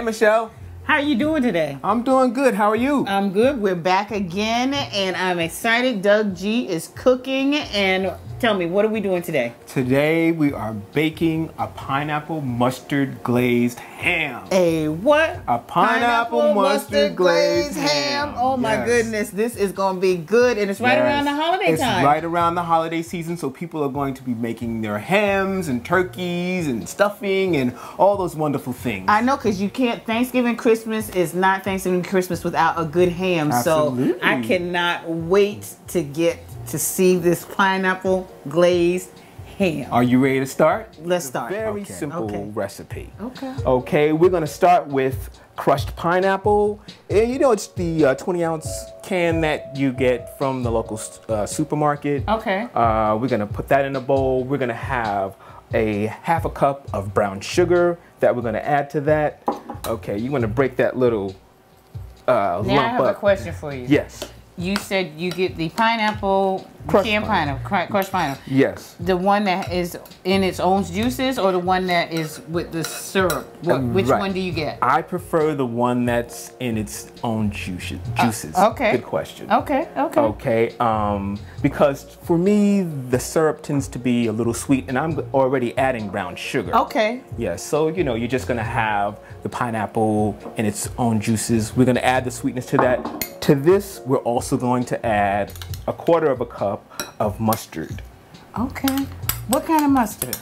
Michelle. How are you doing today? I'm doing good. How are you? I'm good. We're back again, and I'm excited. Doug G is cooking, and tell me, what are we doing today? Today we are baking a pineapple mustard glazed ham. A what? A pineapple mustard glazed ham. Oh my goodness, this is going to be good, and it's right around the holiday time. It's right around the holiday season, so people are going to be making their hams and turkeys and stuffing and all those wonderful things. I know, because you can't, Thanksgiving, Christmas is not Thanksgiving, Christmas without a good ham. Absolutely. So I cannot wait to get to see this pineapple glazed ham. Are you ready to start? Let's start. Very simple recipe. Okay, we're going to start with crushed pineapple. And you know, it's the 20-ounce can that you get from the local supermarket. Okay. We're going to put that in a bowl. We're going to have a half a cup of brown sugar that we're going to add to that. Okay, you want to break that little lump up. Now I have a question for you. Yes. You said you get the pineapple, crushed pineapple. Yes. The one that is in its own juices, or the one that is with the syrup? Which one do you get? I prefer the one that's in its own juices. Okay. Good question. Okay. Because for me, the syrup tends to be a little sweet, and I'm already adding brown sugar. Okay. Yes, so you know, you're just gonna have the pineapple in its own juices. We're gonna add the sweetness to that. To this, we're also going to add a quarter of a cup of mustard. Okay. What kind of mustard?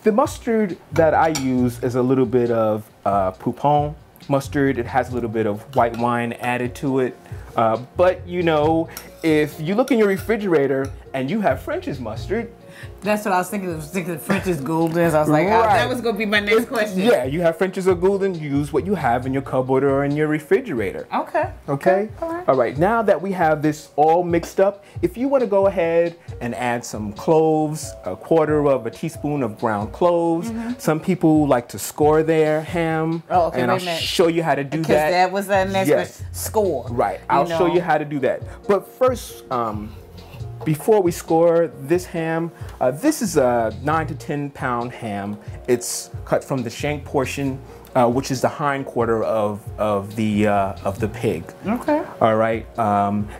The mustard that I use is a little bit of Poupon mustard. It has a little bit of white wine added to it. But you know, if you look in your refrigerator and you have French's mustard. That's what I was thinking. I was thinking French's Gouldens. I was like, that was going to be my next question. Yeah, you have French's or Goulden, use what you have in your cupboard or in your refrigerator. Okay? All right, now that we have this all mixed up, if you want to go ahead and add some cloves, a quarter of a teaspoon of ground cloves. Some people like to score their ham. Oh, okay, and I'll show you how to do that. Because that was the next question. Score. Right, I'll show you how to do that. But first, before we score this ham, this is a 9 to 10 pound ham. It's cut from the shank portion, which is the hind quarter of the pig. Okay. All right.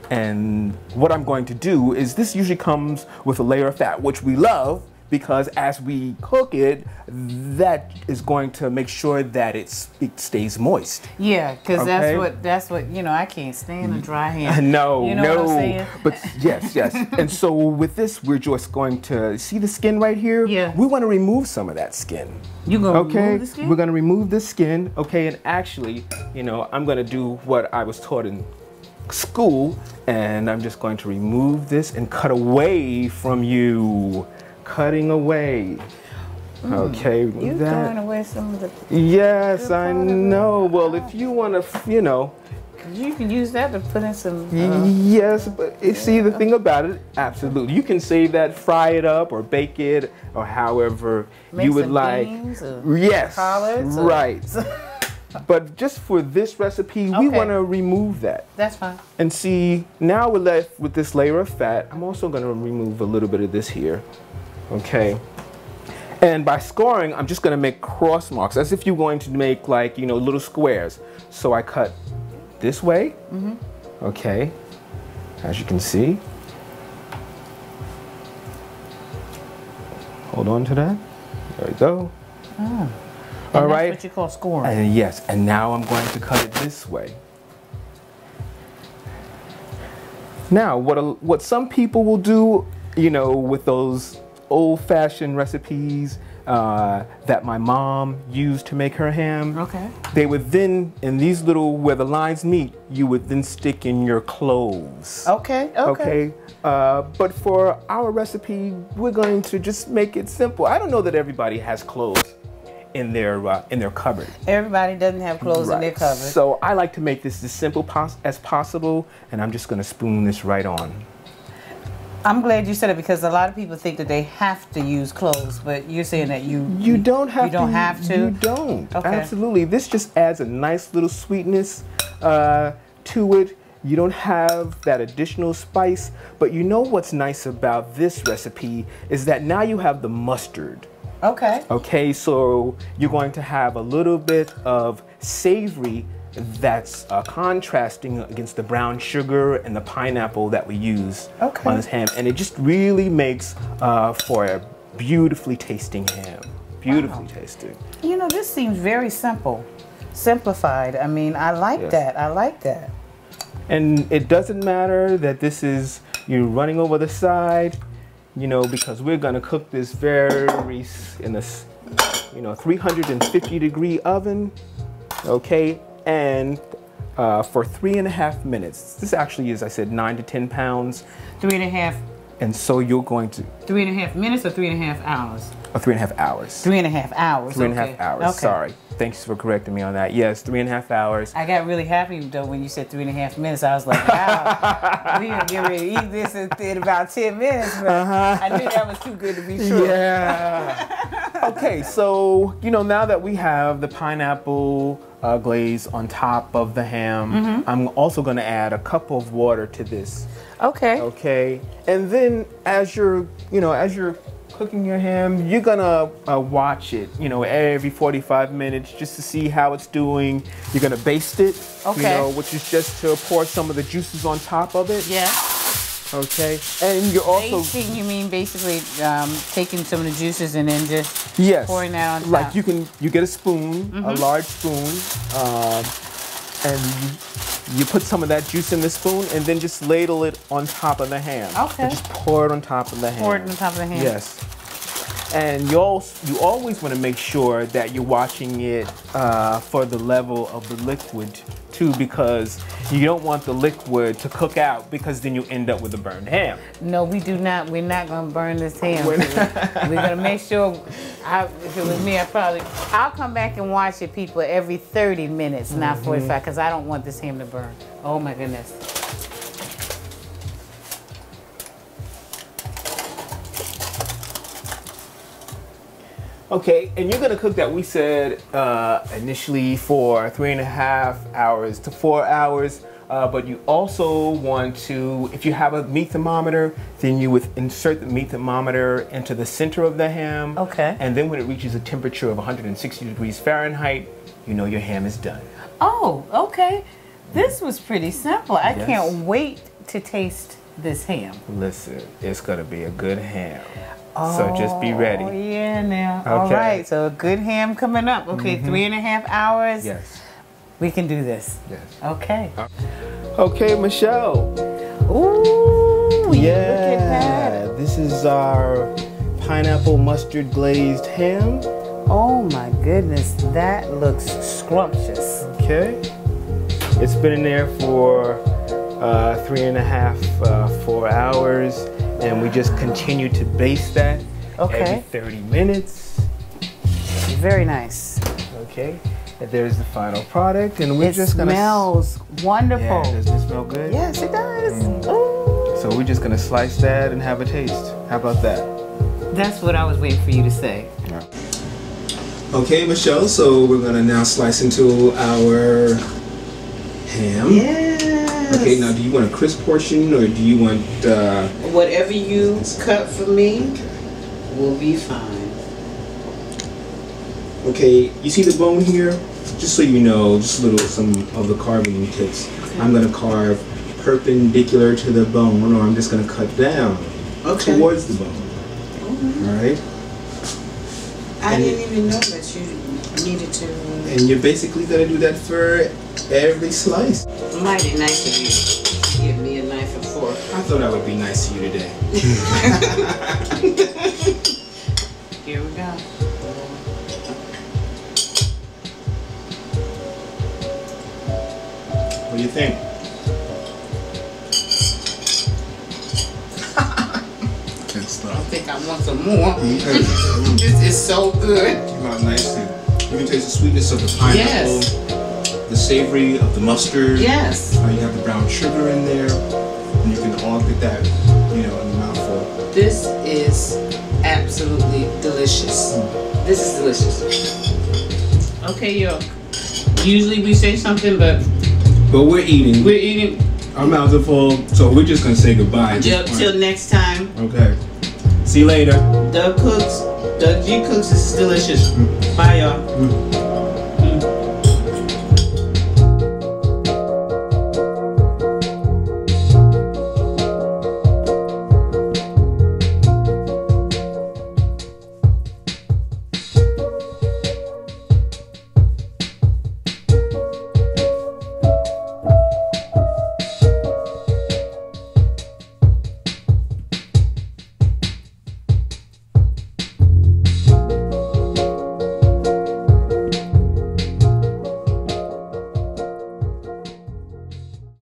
And what I'm going to do is, this usually comes with a layer of fat, which we love, because as we cook it, that is going to make sure that it stays moist. Yeah, because that's what you know. I can't stand a dry ham. No, you know what I'm saying? But yes. And so with this, we're just going to see the skin right here. Yeah. We want to remove some of that skin. You gonna remove the skin? We're gonna remove the skin. Okay, and actually, you know, I'm gonna do what I was taught in school, and I'm just going to remove this and cut away from you. Cutting away. Okay, you're throwing away some of the. Yes, I know. Well, if you want to, you know, you can use that to put in some. Yes, but see, the thing about it, absolutely, you can save that, fry it up, or bake it, or however you would like. Yes, right. But just for this recipe, we want to remove that. That's fine. And see, now we're left with this layer of fat. I'm also going to remove a little bit of this here. Okay. And by scoring, I'm just going to make cross marks, as if you're going to make, like, you know, little squares. So I cut this way. Okay. As you can see. Hold on to that. There we go. All right. That's what you call scoring. And yes, and now I'm going to cut it this way. Now, what some people will do, you know, with those old-fashioned recipes that my mom used to make her ham. Okay. They would then, in these little, where the lines meet, you would then stick in your cloves. Okay. But for our recipe, we're going to just make it simple. I don't know that everybody has cloves in their cupboard. Everybody doesn't have clothes in their cupboard. So I like to make this as simple as possible, and I'm just going to spoon this right on. I'm glad you said it, because a lot of people think that they have to use cloves, but you're saying that you don't have to. You don't have to? You don't. Okay. Absolutely. This just adds a nice little sweetness to it. You don't have that additional spice, but you know what's nice about this recipe is that now you have the mustard. Okay. Okay, so you're going to have a little bit of savory that's contrasting against the brown sugar and the pineapple that we use on this ham. And it just really makes for a beautifully tasting ham. Beautifully tasting. You know, this seems very simple. Simplified. I mean, I like that. I like that. And it doesn't matter that this is running over the side, you know, because we're gonna cook this in this 350 degree oven, okay, and for 3.5 minutes. This actually is, I said, 9 to 10 pounds. 3.5. And so you're going to 3.5 minutes or 3.5 hours? Or 3.5 hours. 3.5 hours. 3.5 hours. Okay. Sorry. Thanks for correcting me on that. Yes, 3.5 hours. I got really happy though when you said 3.5 minutes. I was like, wow, we gonna get ready to eat this in about 10 minutes. But I knew that was too good to be true. Yeah. Okay, so now that we have the pineapple glaze on top of the ham, I'm also going to add a cup of water to this. Okay. Okay, and then as you're cooking your ham, you're gonna watch it, every 45 minutes just to see how it's doing. You're gonna baste it, which is just to pour some of the juices on top of it. Yeah. Okay, and you're also basting. You mean basically taking some of the juices and then just pouring that on top. Like you get a spoon, a large spoon, and you put some of that juice in the spoon and then just ladle it on top of the ham. Okay. And just pour it on top of the ham. Pour it on top of the ham. Yes. And you always want to make sure that you're watching it for the level of the liquid too, because you don't want the liquid to cook out, because then you end up with a burned ham. No, we do not. We're not going to burn this ham. We're going to make sure. If it was me, I'll come back and watch it, people, every 30 minutes, not 45, because I don't want this ham to burn. Oh my goodness. Okay, and you're gonna cook that, we said initially, for 3.5 hours to 4 hours, but you also want to, if you have a meat thermometer, then you would insert the meat thermometer into the center of the ham. Okay. And then when it reaches a temperature of 160 degrees Fahrenheit, your ham is done. Oh, okay. This was pretty simple. I can't wait to taste this ham. Listen, it's gonna be a good ham. So just be ready. Oh, yeah, now. Okay. All right, so a good ham coming up. Okay, 3.5 hours. Yes. We can do this. Yes. Okay. Okay, Michelle. Ooh, yeah. Look at that. This is our pineapple mustard glazed ham. Oh my goodness, that looks scrumptious. Okay. It's been in there for 3.5, 4 hours. And we just continue to baste that every 30 minutes. Very nice. Okay. And there's the final product, and we're just gonna. It smells wonderful. Yeah, doesn't it smell good? Yes, it does. Ooh. So we're just gonna slice that and have a taste. How about that? That's what I was waiting for you to say. Okay, Michelle. So we're gonna now slice into our ham. Yeah. Okay, now do you want a crisp portion, or do you want... whatever you cut for me will be fine. Okay, you see the bone here? Just so you know, just some of the carving tips. Okay. I'm going to carve perpendicular to the bone, or I'm just going to cut down towards the bone. Alright? I didn't even know that you needed to... And you're basically going to do that for every slice. Mighty nice of you to give me a knife and fork. I thought I would be nice to you today. Here we go. What do you think? I think I want some more. This is so good. Came out nicely. You can taste the sweetness of the pineapple, the savory of the mustard. Yes. You have the brown sugar in there, and you can all get that, in the mouthful. This is absolutely delicious. This is delicious. Okay, yo. Usually we say something, but we're eating. We're eating. Our mouths are full, so we're just gonna say goodbye. Till next time. Okay. See you later. Doug G Cooks. This is delicious. Bye, y'all.